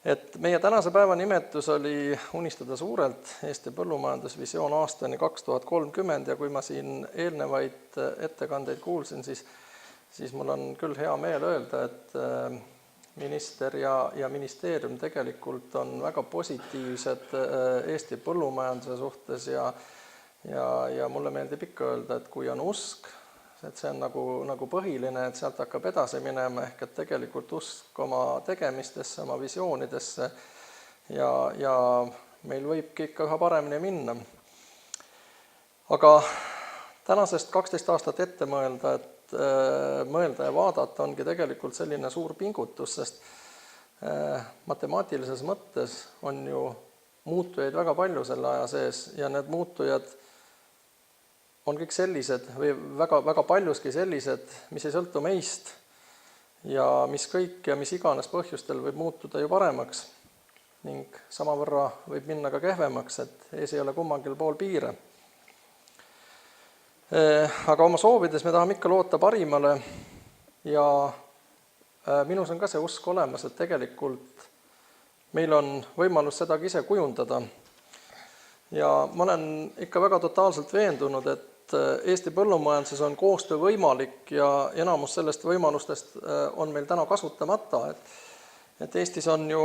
Et meie tänase päeva nimetus oli Unistada suurelt, Eesti põllumajandusvisioon aastani 2030 ja kui ma siin eelnevaid ettekandeid kuulsin, siis mul on küll hea meel öelda, et minister ja ministeerium tegelikult on väga positiivsed Eesti põllumajanduse suhtes ja mulle meeldib ikka öelda, et kui on usk, et see on nagu põhiline, et sealt hakkab edasi minema, ehk et tegelikult usk oma tegemistesse, oma visioonidesse ja meil võibki ikka üha paremini minna. Aga tänasest 12 aastat ette mõelda ja vaadata ongi tegelikult selline suur pingutus, sest matemaatilises mõttes on ju muutujaid väga palju selle aja sees ja need muutujad on kõik sellised või väga paljuski sellised, mis ei sõltu meist ja mis iganes põhjustel võib muutuda ju paremaks ning samavõrra võib minna ka kehvemaks, et ees ei ole kummagil pool piire. Aga oma soovides me tahame ikka loota parimale ja minus on ka see usk olemas, et tegelikult meil on võimalus seda ka ise kujundada. Ja ma olen ikka väga totaalselt veendunud, et Eesti põllumajanduses on koostöö võimalik ja enamus sellest võimalustest on meil täna kasutamata. Et Eestis on ju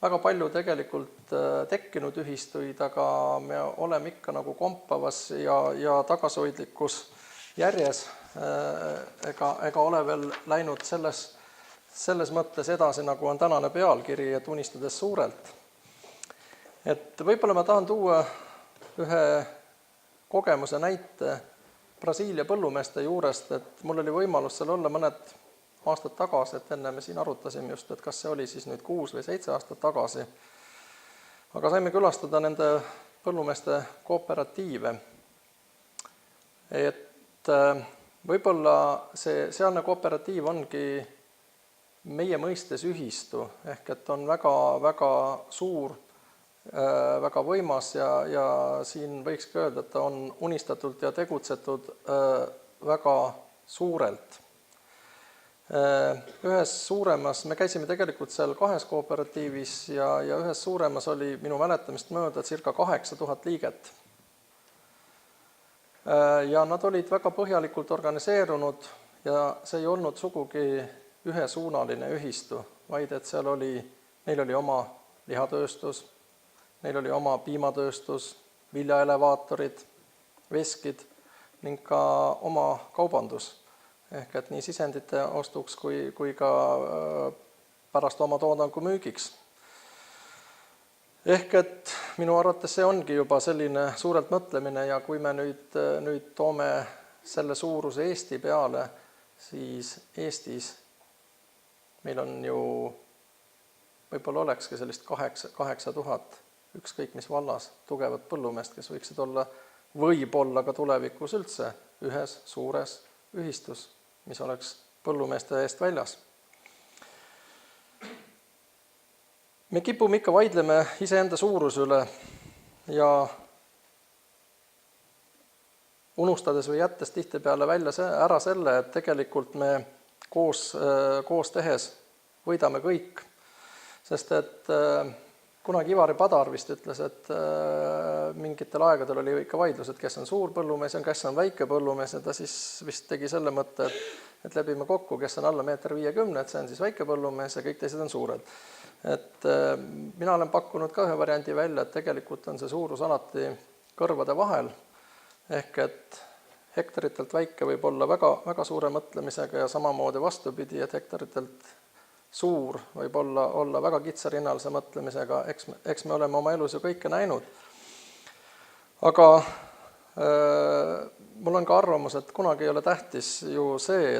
väga palju tegelikult tekkinud ühistuid, aga me oleme ikka nagu kompavas ja tagasihoidlikus järjes ega ole veel läinud selles mõttes edasi, nagu on tänane pealkiri, et unistades suurelt. Et võib-olla ma tahan tuua ühe kogemuse näite Brasiilia põllumeeste juurest, et mul oli võimalus seal olla mõned aastad tagasi, et enne me siin arutasime just, et kas see oli siis nüüd 6 või 7 aastat tagasi. Aga saime külastada nende põllumeeste kooperatiive. Et võib-olla see sealne kooperatiiv ongi meie mõistes ühistu, ehk et on väga suur, väga võimas ja siin võiks ka öelda, et ta on unistatult ja tegutsetud väga suurelt. Ühes suuremas, me käisime tegelikult seal 2 kooperatiivis ja ühes suuremas oli minu mäletamist mööda circa 8000 liiget. Ja nad olid väga põhjalikult organiseerunud ja see ei olnud sugugi ühesuunaline ühistu, vaid et neil oli oma lihatööstus, neil oli oma piimatööstus, viljaelevaatorid, veskid ning ka oma kaubandus. Ehk et nii sisendite ostuks kui ka pärast oma toodangu müügiks. Ehk et minu arvates see ongi juba selline suurelt mõtlemine ja kui me nüüd toome selle suuruse Eesti peale, siis Eestis meil on ju võib-olla olekski sellist 8000 ükskõik mis vallas tugevat põllumeest, kes võiksid olla võib-olla ka tulevikus üldse ühes suures ühistus, mis oleks põllumeeste eest väljas. Me kipume ikka vaidleme iseenda suuruse üle ja unustades või jättes tihtipeale välja ära selle, et tegelikult me koos tehes võidame kõik, sest et kunagi Ivari Padar vist ütles, et mingitel aegadel oli ikka vaidlus, et kes on suur põllumees ja kes on väike põllumees ja ta siis vist tegi selle mõtte, et läbime kokku, kes on alla 1,50 m, et see on siis väike põllumees ja kõik teised on suured. Et mina olen pakkunud ka ühe variandi välja, et tegelikult on see suurus alati kõrvade vahel, ehk et hektaritelt väike võib olla väga suure mõtlemisega ja samamoodi vastupidi, et hektaritelt suur võib olla väga kitsarinnalise mõtlemisega, eks me oleme oma elus ju kõike näinud. Aga mul on ka arvamus, et kunagi ei ole tähtis ju see,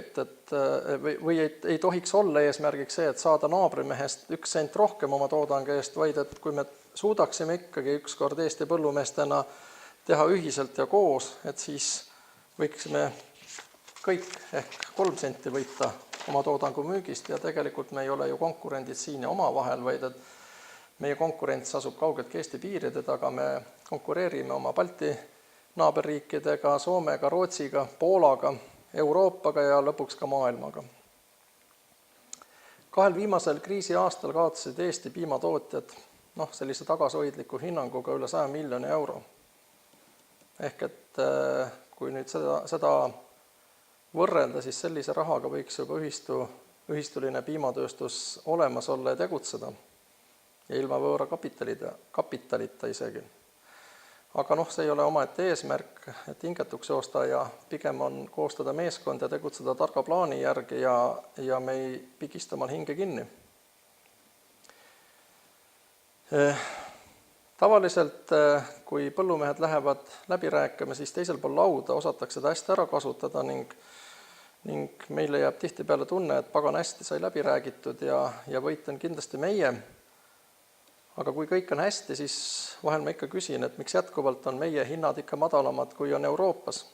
või ei tohiks olla eesmärgiks see, et saada naabrimehest 1 sent rohkem oma toodangu eest, vaid et kui me suudaksime ikkagi ükskord Eesti põllumeestena teha ühiselt ja koos, et siis võiksime kõik ehk 3 senti võita oma toodangu müügist ja tegelikult me ei ole ju konkurendid siin ja omavahel, vaid et meie konkurents asub kaugeltki Eesti piiride taga, me konkureerime oma Balti naaberriikidega, Soomega, Rootsiga, Poolaga, Euroopaga ja lõpuks ka maailmaga. 2 viimasel kriisiaastal kaotasid Eesti piimatootjad sellise tagasihoidliku hinnanguga üle 100 miljoni euro. Ehk et kui nüüd seda võrrelda, siis sellise rahaga võiks juba ühistuline piimatööstus olemas olla ja tegutseda ja ilma võõra kapitalita isegi. Aga see ei ole omaette eesmärk, et hingetuks joosta ja pigem on koostada meeskond ja tegutseda targa plaani järgi ja me ei pigista omal hinge kinni. Tavaliselt, kui põllumehed lähevad läbi rääkima, siis teisel pool lauda osatakse seda hästi ära kasutada ning meile jääb tihtipeale tunne, et pagan hästi sai läbi räägitud ja võit on kindlasti meie. Aga kui kõik on hästi, siis vahel ma ikka küsin, et miks jätkuvalt on meie hinnad ikka madalamad, kui on Euroopas.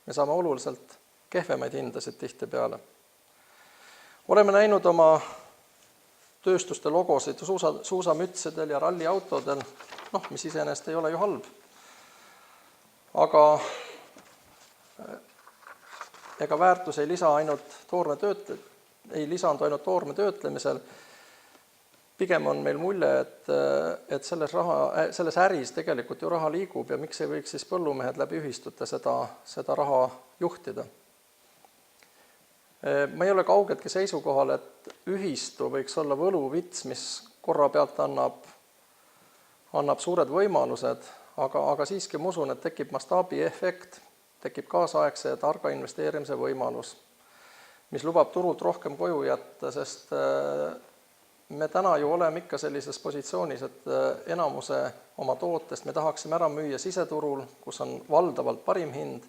Me saame oluliselt kehvemaid hindasid tihtipeale. Oleme näinud oma tööstuste logosid suusamütsedel ja ralliautodel, mis iseenesest ei ole ju halb. Aga ega väärtus ei lisandu ainult toorme töötlemisel. Pigem on meil mulje, et selles äris tegelikult ju raha liigub ja miks ei võiks siis põllumehed läbi ühistute seda raha juhtida. Ma ei ole kaugeltki seisukohal, et ühistu võiks olla võluvits, mis korra pealt annab suured võimalused, aga siiski ma usun, et tekib mastaabiefekt, tekib kaasaegse ja targa investeerimise võimalus, mis lubab turult rohkem koju jätta, sest me täna ju oleme ikka sellises positsioonis, et enamuse oma tootest me tahaksime ära müüa siseturul, kus on valdavalt parim hind,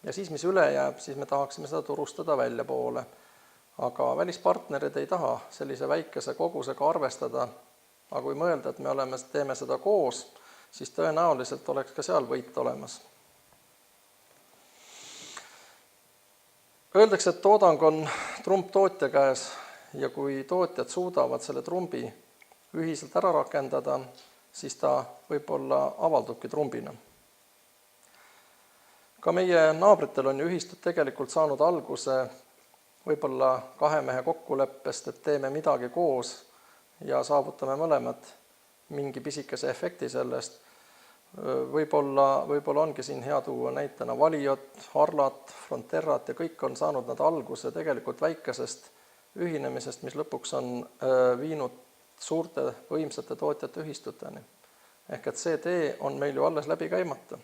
ja siis, mis üle jääb, siis me tahaksime seda turustada väljapoole. Aga välispartnerid ei taha sellise väikese kogusega arvestada, aga kui mõelda, et me teeme seda koos, siis tõenäoliselt oleks ka seal võit olemas. Öeldakse, et toodang on trump tootja käes, ja kui tootjad suudavad selle trumbi ühiselt ära rakendada, siis ta võib-olla avaldubki trumbina. Ka meie naabritel on ju ühistud tegelikult saanud alguse võib-olla 2 mehe kokkuleppest, et teeme midagi koos ja saavutame mõlemad mingi pisikese efekti sellest. Võib-olla ongi siin hea tuua näitena Valiot, Harlat, Fronterrat ja kõik on saanud nad alguse tegelikult väikesest ühinemisest, mis lõpuks on viinud suurte võimsate tootjate ühistuteni. Ehk et see tee on meil ju alles läbi käimata.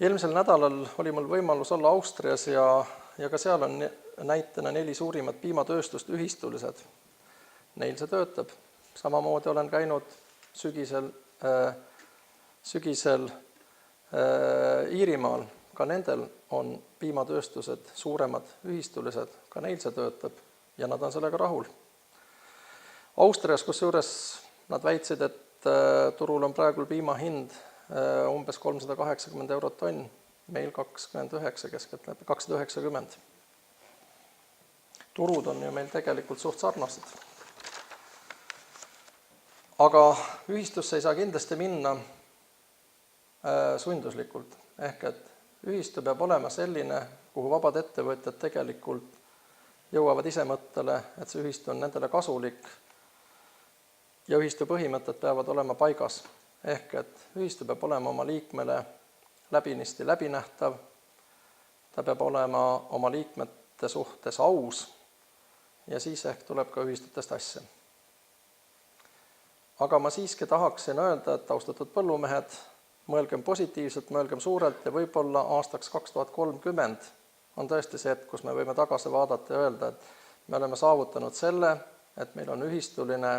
Eelmisel nädalal oli mul võimalus olla Austrias ja ka seal on näitena 4 suurimat piimatööstust ühistulised. Neil see töötab. Samamoodi olen käinud sügisel Iirimaal. Ka nendel on piimatööstused suuremad ühistulised, ka neil see töötab ja nad on sellega rahul. Austrias, kusjuures nad väitsid, et turul on praegu piima hind umbes 380 eurot tonn, meil 29 keskeltläbi, 290. Turud on ju meil tegelikult suht sarnased. Aga ühistusse ei saa kindlasti minna sunduslikult, ehk et ühistu peab olema selline, kuhu vabad ettevõtjad tegelikult jõuavad ise mõttele, et see ühistu on nendele kasulik ja ühistu põhimõtted peavad olema paigas. Ehk et ühistu peab olema oma liikmele läbinisti läbinähtav, ta peab olema oma liikmete suhtes aus ja siis ehk tuleb ka ühistutest asja. Aga ma siiski tahaksin öelda, et austatud põllumehed, mõelgem positiivselt, mõelgem suurelt ja võib-olla aastaks 2030 on tõesti see, kus me võime tagasi vaadata ja öelda, et me oleme saavutanud selle, et meil on ühistuline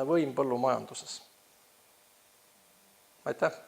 võim põllumajanduses. Aitäh!